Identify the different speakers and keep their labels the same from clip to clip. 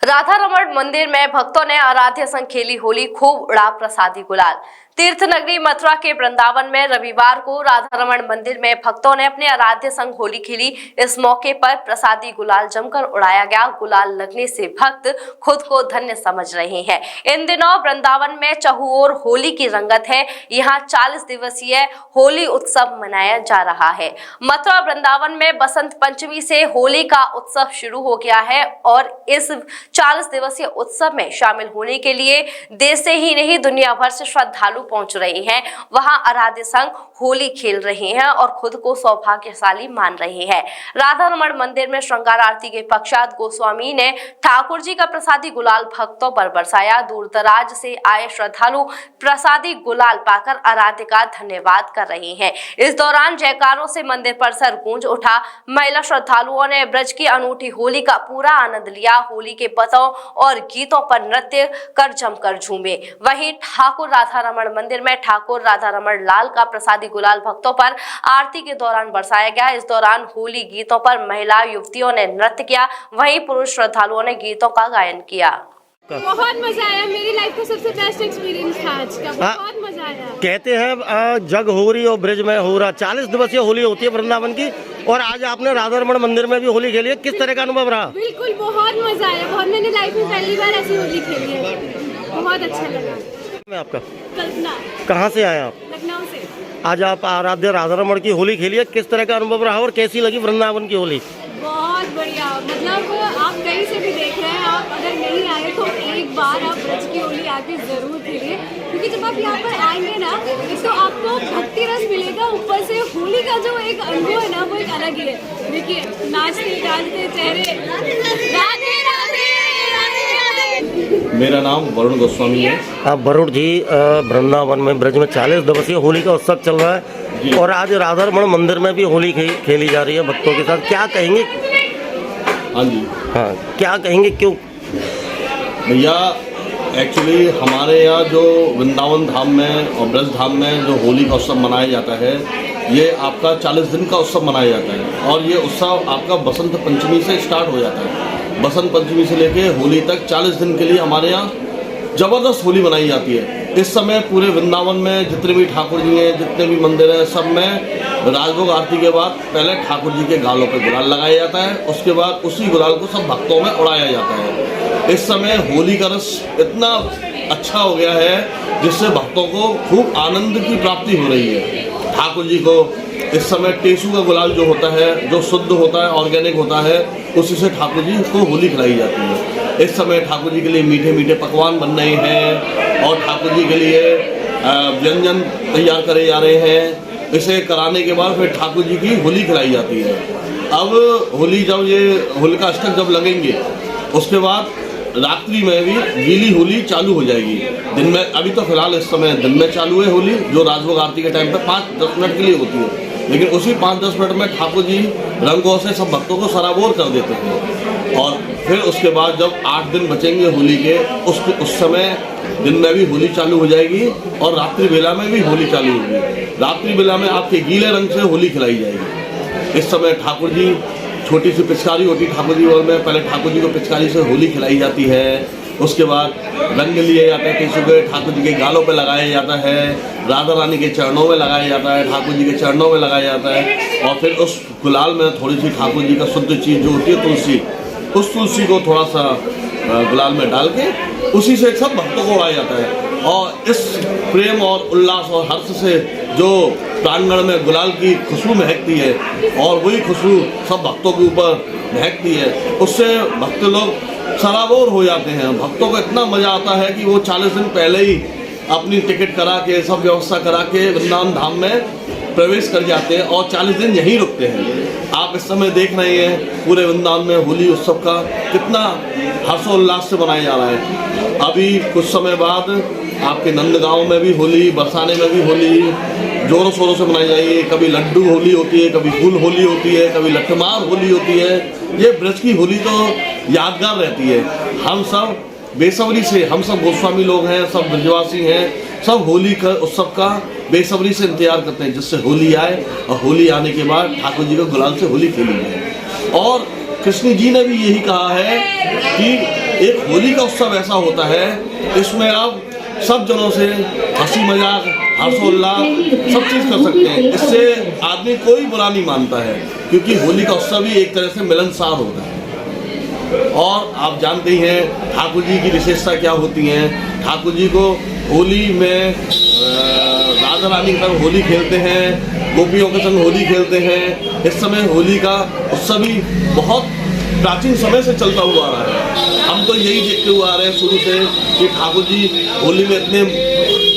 Speaker 1: राधा रमण मंदिर में भक्तों ने आराध्य संग खेली होली, खूब उड़ा प्रसादी गुलाल। तीर्थ नगरी मथुरा के वृंदावन में रविवार को राधा रमण मंदिर में भक्तों ने अपने आराध्य संग होली खेली। इस मौके पर प्रसादी गुलाल जमकर उड़ाया गया। गुलाल लगने से भक्त खुद को धन्य समझ रहे हैं। इन दिनों वृंदावन में चहुओर होली की रंगत है। यहाँ 40 दिवसीय होली उत्सव मनाया जा रहा है। मथुरा वृंदावन में बसंत पंचमी से होली का उत्सव शुरू हो गया है और इस 40 दिवसीय उत्सव में शामिल होने के लिए देश से ही नहीं दुनिया भर से श्रद्धालु पहुंच रहे हैं। वहां आराध्य संग होली खेल रहे हैं और खुद को सौभाग्यशाली मान रहे हैं। राधा रमण मंदिर में श्रृंगार आरती के पश्चात गोस्वामी ने ठाकुर जी का प्रसादी गुलाल भक्तों पर बरसाया। दूर दराज से आए श्रद्धालु प्रसादी गुलाल पाकर आराध्य का धन्यवाद कर रहे हैं। इस दौरान जयकारों से मंदिर परिसर गूंज उठा। महिला श्रद्धालुओं ने ब्रज की अनूठी होली का पूरा आनंद लिया। होली के पतों और गीतों पर नृत्य कर जमकर झूमे। वहीं ठाकुर राधा रमण मंदिर में ठाकुर राधा रमण लाल का प्रसादी गुलाल भक्तों पर आरती के दौरान बरसाया गया। इस दौरान होली गीतों पर महिला युवतियों ने नृत्य किया, वहीं पुरुष श्रद्धालुओं ने गीतों का गायन किया।
Speaker 2: बहुत मजा आया, मेरी लाइफ का सबसे बेस्ट एक्सपीरियंस था आज का। बहुत मजा आया।
Speaker 3: कहते हैं जग हो रही और ब्रिज में हो रहा, 40 दिवसीय होली होती है वृंदावन की, और आज आपने राधा रमण मंदिर में भी होली खेली है। किस तरह का अनुभव रहा?
Speaker 2: बिल्कुल बहुत मजा आया। बहुत, मैंने लाइफ में पहली बार ऐसी होली खेली है। बहुत अच्छा लगा।
Speaker 3: मैं आपका
Speaker 2: कल्पना।
Speaker 3: कहाँ से आए आप?
Speaker 2: लखनऊ से।
Speaker 3: आज आप आराध्य राधा रमण की होली खेली है। किस तरह का अनुभव रहा और कैसी लगी वृंदावन की होली?
Speaker 2: बहुत बढ़िया। मतलब आप कहीं से भी देख रहे हैं, आप अगर नहीं आए तो एक बार आप ब्रज की होली आके जरूर खेलिए, क्योंकि जब आप यहाँ पर आएंगे ना तो आपको भक्ति रस मिलेगा। ऊपर से होली का जो एक अनुभव है ना वो एक अलग ही है। देखिए नाचते गाते चेहरे। राधे राधे।
Speaker 4: मेरा नाम वरुण गोस्वामी है।
Speaker 3: आप वरुण जी, वृंदावन में ब्रज में 40 दिवसीय होली का उत्सव चल रहा है और आज राधा रमण मंदिर में भी होली खेली जा रही है भक्तों के साथ, क्या कहेंगे?
Speaker 4: हाँ जी,
Speaker 3: हाँ, क्या कहेंगे? क्यों
Speaker 4: भैया, एक्चुअली हमारे यहाँ जो वृंदावन धाम में और ब्रज धाम में जो होली का उत्सव मनाया जाता है, ये आपका 40 दिन का उत्सव मनाया जाता है और ये उत्सव आपका बसंत पंचमी से स्टार्ट हो जाता है। बसंत पंचमी से लेके होली तक 40 दिन के लिए हमारे यहाँ ज़बरदस्त होली मनाई जाती है। इस समय पूरे वृंदावन में जितने भी ठाकुर जी हैं, जितने भी मंदिर हैं, सब में राजभोग आरती के बाद पहले ठाकुर जी के गालों पर गुलाल लगाया जाता है। उसके बाद उसी गुलाल को सब भक्तों में उड़ाया जाता है। इस समय होली का रस इतना अच्छा हो गया है जिससे भक्तों को खूब आनंद की प्राप्ति हो रही है। ठाकुर जी को इस समय टेसू का गुलाल जो होता है, जो शुद्ध होता है, ऑर्गेनिक होता है, उसी से ठाकुर जी को होली खिलाई जाती है। इस समय ठाकुर जी के लिए मीठे मीठे पकवान बन रहे हैं और ठाकुर जी के लिए व्यंजन तैयार करे जा रहे हैं। इसे कराने के बाद फिर ठाकुर जी की होली खिलाई जाती है। अब होली जब ये होलिका अष्टक जब लगेंगे उसके बाद रात्रि में भी गीली होली चालू हो जाएगी। दिन में अभी तो फिलहाल इस समय दिन में चालू है होली, जो राजभोग आरती के टाइम पे 5-10 मिनट के लिए होती है, लेकिन उसी 5-10 मिनट में ठाकुर जी रंगों से सब भक्तों को सराबोर कर देते हैं। और फिर उसके बाद जब 8 दिन बचेंगे होली के, उस समय दिन में भी होली चालू हो जाएगी और रात्रि बेला में भी होली चालू होगी। रात्रि बेला में आपके गीले रंग से होली खिलाई जाएगी। इस समय ठाकुर जी, छोटी सी पिचकारी होती है ठाकुर जी और में, पहले ठाकुर जी को पिचकारी से होली खिलाई जाती है। उसके बाद रंग लिए जाते हैं टेसू के, ठाकुर जी के गालों पे लगाया जाता है, राधा रानी के चरणों में लगाया जाता है, ठाकुर जी के चरणों में लगाया जाता है। और फिर उस गुलाल में थोड़ी सी ठाकुर जी का शुद्ध चीज़ जो होती है तुलसी, उस तुलसी को थोड़ा सा गुलाल में डाल के उसी से सब भक्तों को उड़ाया जाता है। और इस प्रेम और उल्लास और हर्ष से जो प्रांगण में गुलाल की खुशबू महकती है और वही खुशबू सब भक्तों के ऊपर महकती है, उससे भक्त लोग सराबोर हो जाते हैं। भक्तों को इतना मज़ा आता है कि वो 40 दिन पहले ही अपनी टिकट करा के, सब व्यवस्था करा के वृंदावन धाम में प्रवेश कर जाते हैं और 40 दिन यहीं रुकते हैं। आप इस समय देख रहे हैं पूरे वृंदावन में होली उत्सव का कितना हर्षोल्लास से मनाया जा रहा है। अभी कुछ समय बाद आपके नंदगांव में भी होली, बरसाने में भी होली जोरों शोरों से मनाई जाएगी। कभी लड्डू होली होती है, कभी फूल होली होती है, कभी लठमार होली होती है। ये ब्रज की होली तो यादगार रहती है। हम सब बेसब्री से, हम सब गोस्वामी लोग हैं, सब ब्रजवासी हैं, सब होली का उत्सव का बेसब्री से इंतजार करते हैं जिससे होली आए और होली आने के बाद ठाकुर जी को गुलाल से होली खेली जाए। और कृष्ण जी ने भी यही कहा है कि एक होली का उत्सव ऐसा होता है, इसमें आप सब जनों से हंसी मजाक हर्षोल्लास सब चीज़ कर सकते हैं। इससे आदमी कोई बुरा नहीं मानता है, क्योंकि होली का उत्सव ही एक तरह से मिलनसार होता है। और आप जानते ही हैं ठाकुर जी की विशेषता क्या होती है। ठाकुर जी को होली में राधा रानी के संग होली खेलते हैं, गोपियों के संग होली खेलते हैं। इस समय होली का उत्सव ही बहुत प्राचीन समय से चलता हुआ आ रहा है। हम तो यही देखते हुए आ रहे हैं शुरू से कि ठाकुर जी होली में इतने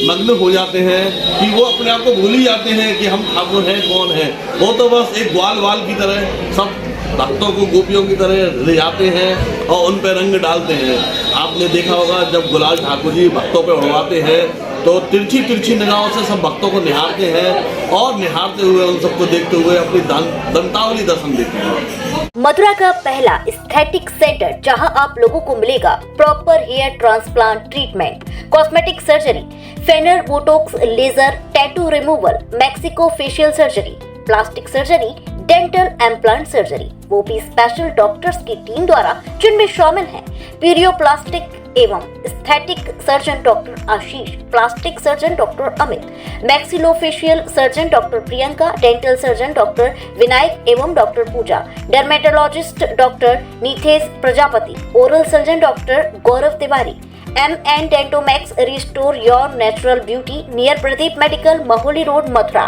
Speaker 4: मग्न हो जाते हैं कि वो अपने आप को भूल ही जाते हैं कि हम ठाकुर हैं कौन है। वो तो बस एक ग्वाल वाल की तरह सब भक्तों को गोपियों की तरह ले जाते हैं और उन पर रंग डालते हैं। आपने देखा होगा जब गुलाल ठाकुर जी भक्तों पर उड़वाते हैं तो तिरछी तिरछी निगाहों से सब भक्तों को निहारते हैं और निहारते हुए उन सबको देखते हुए अपनी दंतावली दर्शन देते हैं।
Speaker 5: मथुरा का पहला एस्थेटिक सेंटर जहां आप लोगों को मिलेगा proper hair transplant treatment, cosmetic surgery, फेनर botox, laser, tattoo removal, maxillofacial surgery, plastic surgery, dental implant surgery, वो भी स्पेशल डॉक्टर्स की टीम द्वारा, जिनमें शामिल हैं पीरियोप्लास्टिक एवं aesthetic surgeon doctor Ashish, plastic surgeon doctor Amit, maxillofacial surgeon doctor Priyanka, dental surgeon doctor Vinayak एवं doctor Pooja, dermatologist doctor Neethesh Prajapati, oral surgeon doctor Gaurav Tiwari, M&N Dentomax, restore your natural beauty, near Pradeep medical, Maholi road, Mathura.